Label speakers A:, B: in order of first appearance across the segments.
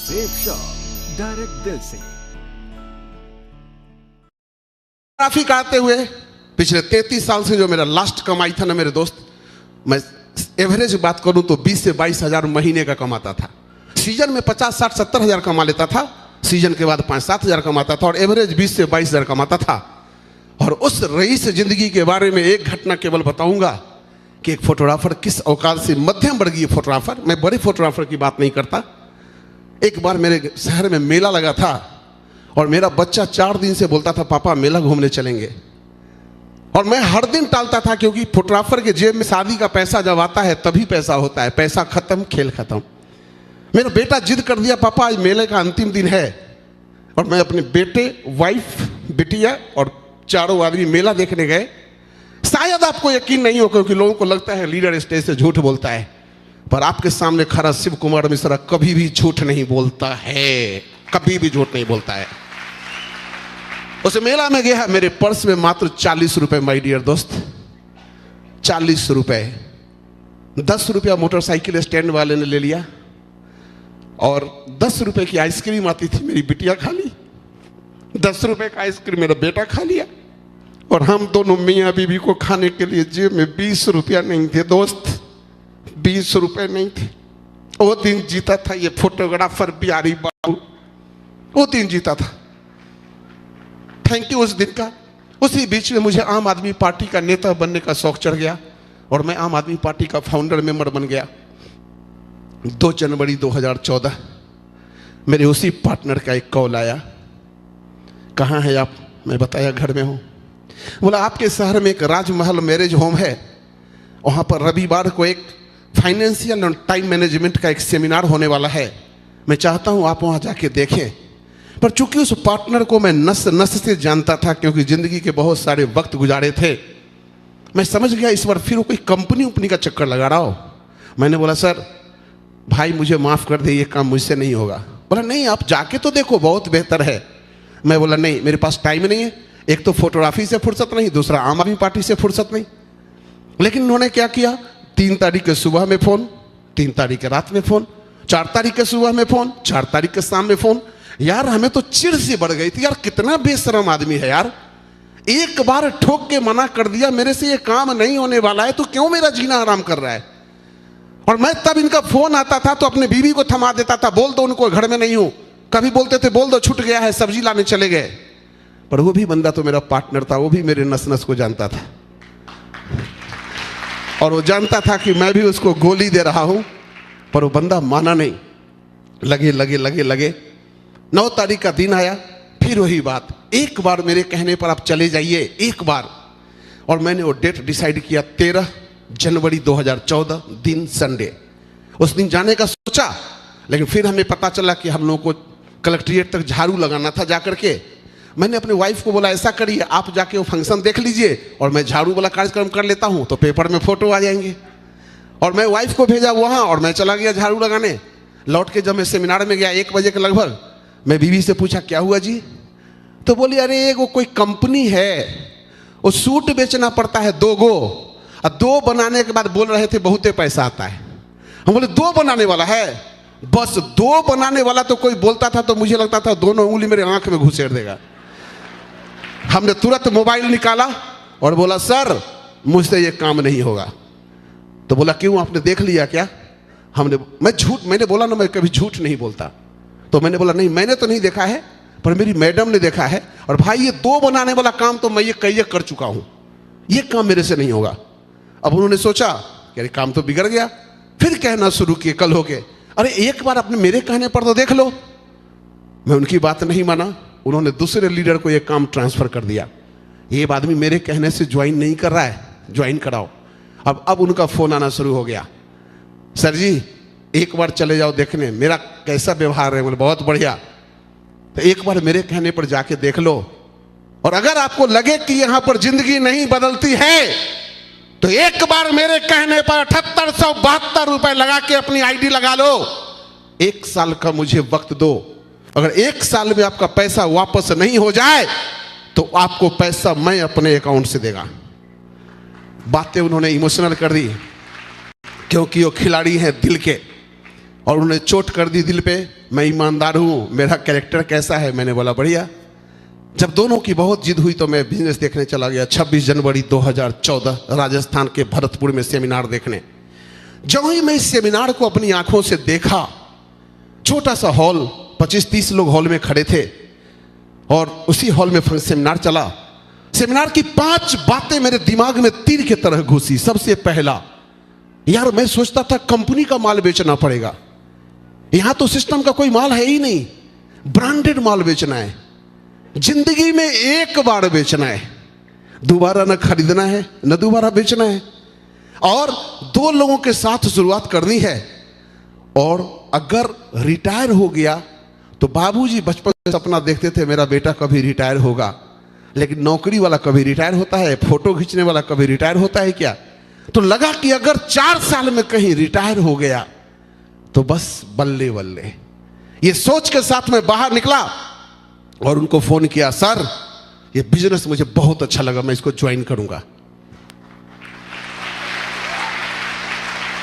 A: Safe shop direct दिल से।
B: Traffic आते हुए पिछले 33 साल से जो मेरा लास्ट कमाई था ना मेरे दोस्त, मैं एवरेज बात करूं तो 20 से 22 हजार महीने का कमाता था। सीजन में 50, 60, 70 हजार कमा लेता था, सीजन के बाद 5, 7 हजार कमाता था और एवरेज 20 से 22 हजार कमाता था। और उस रईस जिंदगी के बारे में एक घटना केवल बताऊंगा कि एक फोटोग्राफर किस औकात से, मध्यम वर्गीय फोटोग्राफर, मैं बड़े फोटोग्राफर की बात नहीं करता। एक बार मेरे शहर में मेला लगा था और मेरा बच्चा 4 दिन से बोलता था पापा मेला घूमने चलेंगे, और मैं हर दिन टालता था क्योंकि फोटोग्राफर के जेब में शादी का पैसा जब आता है तभी पैसा होता है, पैसा खत्म खेल खत्म। मेरा बेटा जिद कर दिया पापा आज मेले का अंतिम दिन है, और मैं अपने बेटे, वाइफ, बिटिया और चारों आदमी मेला देखने गए। शायद आपको यकीन नहीं हो क्योंकि लोगों को लगता है लीडर स्टेज से झूठ बोलता है, पर आपके सामने खड़ा शिव कुमार मिश्रा कभी भी झूठ नहीं बोलता है, कभी भी झूठ नहीं बोलता है। उस मेला में गया, मेरे पर्स में मात्र 40 रुपए माय डियर दोस्त, 40 रुपए। 10 रुपया मोटरसाइकिल स्टैंड वाले ने ले लिया और 10 रुपए की आइसक्रीम आती थी, मेरी बिटिया खा ली। 10 रुपए का आइसक्रीम मेरा बेटा खा लिया, और हम दोनों मियाँ बीवी को खाने के लिए जेब में 20 रुपया नहीं थे दोस्त, 20 रुपए नहीं थे। वो दिन जीता था ये फोटोग्राफर बिहारी बाबू, वो दिन जीता था। थैंक यू उस दिन का। उसी बीच में मुझे आम आदमी पार्टी का नेता बनने का शौक चढ़ गया और मैं आम आदमी पार्टी का फाउंडर मेंबर बन गया। 2 जनवरी 2014 मेरे उसी पार्टनर का एक कॉल आया, कहाँ है आप? मैं बताया घर में हूँ। बोला आपके शहर में एक राजमहल मैरिज होम है, वहाँ पर रविवार को एक फाइनेंशियल और टाइम मैनेजमेंट का एक सेमिनार होने वाला है, मैं चाहता हूँ आप वहाँ जाके देखें। पर चूंकि उस पार्टनर को मैं नस नस से जानता था क्योंकि जिंदगी के बहुत सारे वक्त गुजारे थे, मैं समझ गया इस बार फिर वो कोई कंपनी उपनी का चक्कर लगा रहा हो। मैंने बोला सर भाई मुझे माफ़ कर दे, ये काम मुझसे नहीं होगा। बोला नहीं आप जाके तो देखो बहुत बेहतर है। मैं बोला नहीं मेरे पास टाइम नहीं है, एक तो फोटोग्राफी से फुर्सत नहीं, दूसरा आम आदमी पार्टी से फुर्सत नहीं। लेकिन उन्होंने क्या किया, 3 तारीख के सुबह में फ़ोन, 3 तारीख के रात में फ़ोन, 4 तारीख के सुबह में फ़ोन, 4 तारीख के शाम में फ़ोन। यार हमें तो चिढ़ से बढ़ गई थी, यार कितना बेशरम आदमी है यार। एक बार ठोक के मना कर दिया मेरे से ये काम नहीं होने वाला है, तो क्यों मेरा जीना आराम कर रहा है। और मैं तब इनका फ़ोन आता था तो अपने बीवी को थमा देता था, बोल दो उनको घर में नहीं हूँ। कभी बोलते थे बोल दो छूट गया है, सब्जी लाने चले गए। पर वो भी बंदा तो मेरा पार्टनर था, वो भी मेरे नस नस को जानता था और वो जानता था कि मैं भी उसको गोली दे रहा हूं, पर वो बंदा माना नहीं। लगे लगे लगे लगे 9 तारीख का दिन आया, फिर वही बात, एक बार मेरे कहने पर आप चले जाइए, एक बार। और मैंने वो डेट डिसाइड किया 13 जनवरी 2014 दिन संडे। उस दिन जाने का सोचा, लेकिन फिर हमें पता चला कि हम लोगों को कलेक्ट्रेट तक झाड़ू लगाना था। जाकर के मैंने अपने वाइफ को बोला ऐसा करिए आप जाके वो फंक्शन देख लीजिए और मैं झाड़ू वाला कार्यक्रम कर लेता हूँ, तो पेपर में फोटो आ जाएंगे। और मैं वाइफ को भेजा वहाँ और मैं चला गया झाड़ू लगाने। लौट के जब मैं सेमिनार में गया 1 बजे के लगभग, मैं बीवी से पूछा क्या हुआ जी? तो बोली अरे वो कोई कंपनी है, वो सूट बेचना पड़ता है 2 गो, और 2 बनाने के बाद बोल रहे थे बहुते पैसा आता है। हम बोले 2 बनाने वाला है? बस 2 बनाने वाला तो कोई बोलता था तो मुझे लगता था दोनों उंगली मेरे आंख में घुसेड़ देगा। हमने तुरंत मोबाइल निकाला और बोला सर मुझसे ये काम नहीं होगा। तो बोला क्यों आपने देख लिया क्या? मैंने बोला ना मैं कभी झूठ नहीं बोलता। तो मैंने बोला नहीं मैंने तो नहीं देखा है, पर मेरी मैडम ने देखा है, और भाई ये 2 बनाने वाला काम तो मैं ये कई कर चुका हूं, ये काम मेरे से नहीं होगा। अब उन्होंने सोचा कि अरे काम तो बिगड़ गया, फिर कहना शुरू किए कल हो गए, अरे एक बार अपने मेरे कहने पर तो देख लो। मैं उनकी बात नहीं माना, उन्होंने दूसरे लीडर को यह काम ट्रांसफर कर दिया। ये आदमी मेरे कहने से ज्वाइन नहीं कर रहा है, ज्वाइन कराओ। अब उनका फोन आना शुरू हो गया, सर जी एक बार चले जाओ देखने मेरा कैसा व्यवहार है। बोले बहुत बढ़िया, तो एक बार मेरे कहने पर जाके देख लो, और अगर आपको लगे कि यहां पर जिंदगी नहीं बदलती है तो एक बार मेरे कहने पर 7872 रुपए लगा के अपनी आईडी लगा लो। 1 साल का मुझे वक्त दो, अगर 1 साल में आपका पैसा वापस नहीं हो जाए तो आपको पैसा मैं अपने अकाउंट से देगा। बातें उन्होंने इमोशनल कर दी क्योंकि वो खिलाड़ी हैं दिल के, और उन्होंने चोट कर दी दिल पे। मैं ईमानदार हूँ, मेरा कैरेक्टर कैसा है? मैंने बोला बढ़िया। जब दोनों की बहुत जिद हुई तो मैं बिजनेस देखने चला गया 26 जनवरी 2014 राजस्थान के भरतपुर में सेमिनार देखने। जब ही मैं इस सेमिनार को अपनी आंखों से देखा, छोटा सा हॉल, 25-30 लोग हॉल में खड़े थे और उसी हॉल में सेमिनार चला। सेमिनार की 5 बातें मेरे दिमाग में तीर की तरह घुसी। सबसे पहला, यार मैं सोचता था कंपनी का माल बेचना पड़ेगा, यहां तो सिस्टम का कोई माल है ही नहीं, ब्रांडेड माल बेचना है, जिंदगी में एक बार बेचना है, दोबारा न खरीदना है न दोबारा बेचना है, और 2 लोगों के साथ शुरुआत करनी है। और अगर रिटायर हो गया तो बाबूजी बचपन से सपना देखते थे मेरा बेटा कभी रिटायर होगा, लेकिन नौकरी वाला कभी रिटायर होता है? फोटो खींचने वाला कभी रिटायर होता है क्या? तो लगा कि अगर 4 साल में कहीं रिटायर हो गया तो बस बल्ले बल्ले। ये सोच के साथ मैं बाहर निकला और उनको फोन किया, सर ये बिजनेस मुझे बहुत अच्छा लगा, मैं इसको ज्वाइन करूंगा।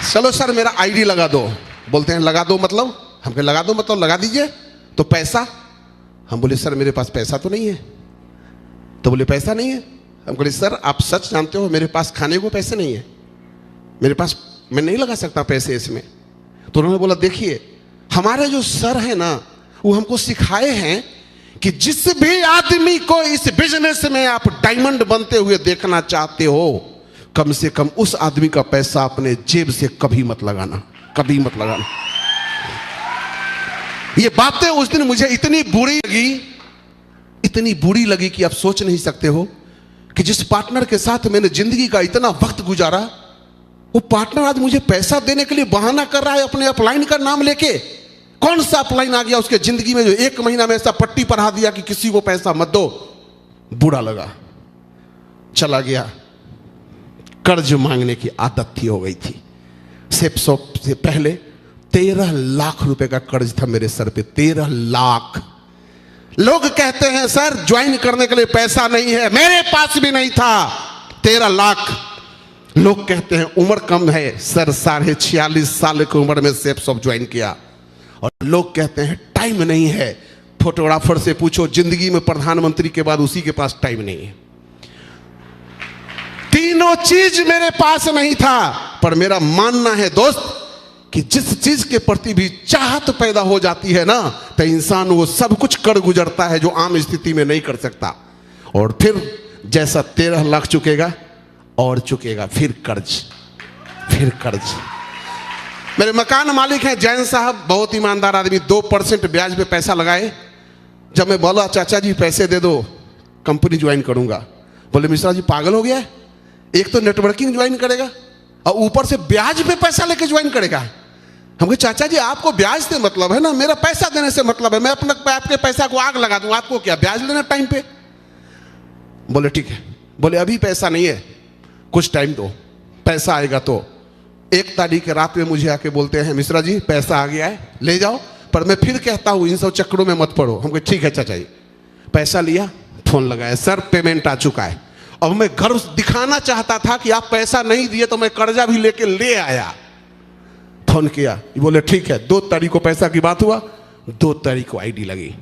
B: चलो सर मेरा आईडी लगा दो। बोलते हैं लगा दो मतलब? हम कहे लगा दो मतलब लगा दीजिए। तो पैसा? हम बोले सर मेरे पास पैसा तो नहीं है। तो बोले पैसा नहीं है? हम बोले सर आप सच जानते हो मेरे पास खाने को पैसे नहीं है, मेरे पास, मैं नहीं लगा सकता पैसे इसमें। तो उन्होंने बोला देखिए हमारे जो सर है ना वो हमको सिखाए हैं कि जिस भी आदमी को इस बिजनेस में आप डायमंड बनते हुए देखना चाहते हो, कम से कम उस आदमी का पैसा अपने जेब से कभी मत लगाना, कभी मत लगाना। ये बातें उस दिन मुझे इतनी बुरी लगी कि आप सोच नहीं सकते हो कि जिस पार्टनर के साथ मैंने जिंदगी का इतना वक्त गुजारा, वो पार्टनर आज मुझे पैसा देने के लिए बहाना कर रहा है अपने अपलाइन का नाम लेके। कौन सा अपलाइन आ गया उसके जिंदगी में जो 1 महीना में ऐसा पट्टी पढ़ा दिया कि किसी को पैसा मत दो? बुरा लगा, चला गया। कर्ज मांगने की आदत थी, हो गई थी। सेप शॉप से पहले 13 लाख रुपए का कर्ज था मेरे सर पे, 13 लाख। लोग कहते हैं सर ज्वाइन करने के लिए पैसा नहीं है, मेरे पास भी नहीं था। 13 लाख। लोग कहते हैं उम्र कम है, सर 46.5 साल की उम्र में सेप शॉप ज्वाइन किया। और लोग कहते हैं टाइम नहीं है, फोटोग्राफर से पूछो जिंदगी में प्रधानमंत्री के बाद उसी के पास टाइम नहीं है। तीनों चीज मेरे पास नहीं था, पर मेरा मानना है दोस्त कि जिस चीज के प्रति भी चाहत पैदा हो जाती है ना, तो इंसान वो सब कुछ कर गुजरता है जो आम स्थिति में नहीं कर सकता। और फिर जैसा 13 लाख चुकेगा और चुकेगा, फिर कर्ज। मेरे मकान मालिक हैं जैन साहब, बहुत ईमानदार आदमी, 2% ब्याज पे पैसा लगाए। जब मैं बोला चाचा जी पैसे दे दो कंपनी ज्वाइन करूंगा, बोले मिश्रा जी पागल हो गया है, एक तो नेटवर्किंग ज्वाइन करेगा और ऊपर से ब्याज पे पैसा लेके ज्वाइन करेगा। हम कहे चाचा जी आपको ब्याज से मतलब है ना, मेरा पैसा देने से मतलब है, मैं अपने आपके पैसा को आग लगा दूं, आपको क्या ब्याज लेना टाइम पे? बोले ठीक है। बोले अभी पैसा नहीं है, कुछ टाइम दो, पैसा आएगा। तो 1 तारीख रात में मुझे आके बोलते हैं मिश्रा जी पैसा आ गया है, ले जाओ। पर मैं फिर कहता हूं इन सब चक्करों में मत पड़ो। हम कहे ठीक है चाचा जी। पैसा लिया, फोन लगाया, सर पेमेंट आ चुका है। अब मैं घर दिखाना चाहता था कि आप पैसा नहीं दिए, तो मैं कर्जा भी लेके ले आया। फोन किया, बोले ठीक है। 2 तारीख को पैसा की बात हुआ, 2 तारीख को आईडी लगी।